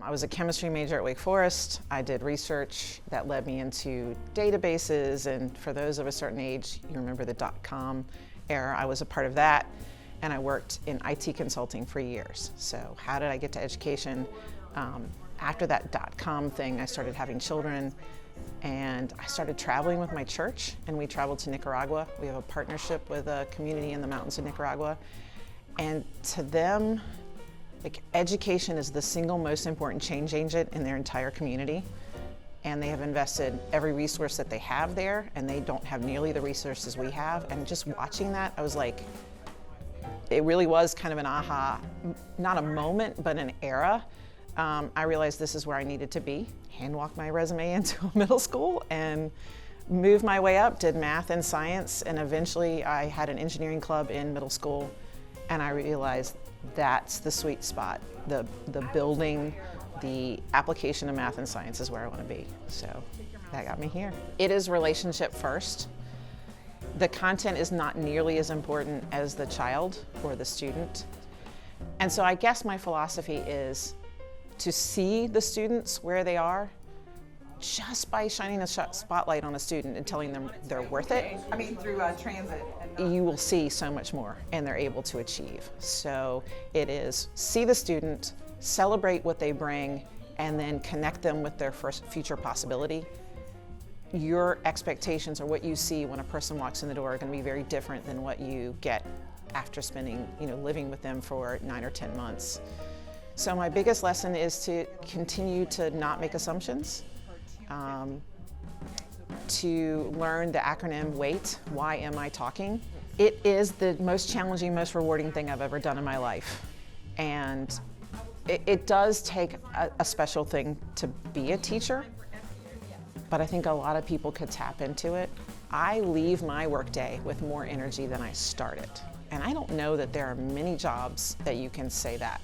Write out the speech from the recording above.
I was a chemistry major at Wake Forest. I did research that led me into databases, and for those of a certain age, you remember the .com era. I was a part of that, and I worked in IT consulting for years. So how did I get to education? After that .com thing, I started having children, and I started traveling with my church, and we traveled to Nicaragua. We have a partnership with a community in the mountains of Nicaragua, and to them, education is the single most important change agent in their entire community, and they have invested every resource that they have there, and they don't have nearly the resources we have. And just watching that, I was like, it really was kind of an aha, not a moment, but an era. I realized this is where I needed to be, hand walk my resume into a middle school and move my way up, did math and science, and eventually I had an engineering club in middle school, and I realized that's the sweet spot. The building, the application of math and science is where I want to be. So that got me here. It is relationship first. The content is not nearly as important as the child or the student. And so I guess my philosophy is to see the students where they are just by shining a spotlight on a student and telling them they're worth it. I mean, through transit. You will see so much more, and they're able to achieve. So it is see the student, celebrate what they bring, and then connect them with their future possibility. Your expectations or what you see when a person walks in the door are going to be very different than what you get after spending, living with them for 9 or 10 months. So my biggest lesson is to continue to not make assumptions. To learn the acronym WAIT, why am I talking? It is the most challenging, most rewarding thing I've ever done in my life. And it does take a special thing to be a teacher, but I think a lot of people could tap into it. I leave my workday with more energy than I started. And I don't know that there are many jobs that you can say that.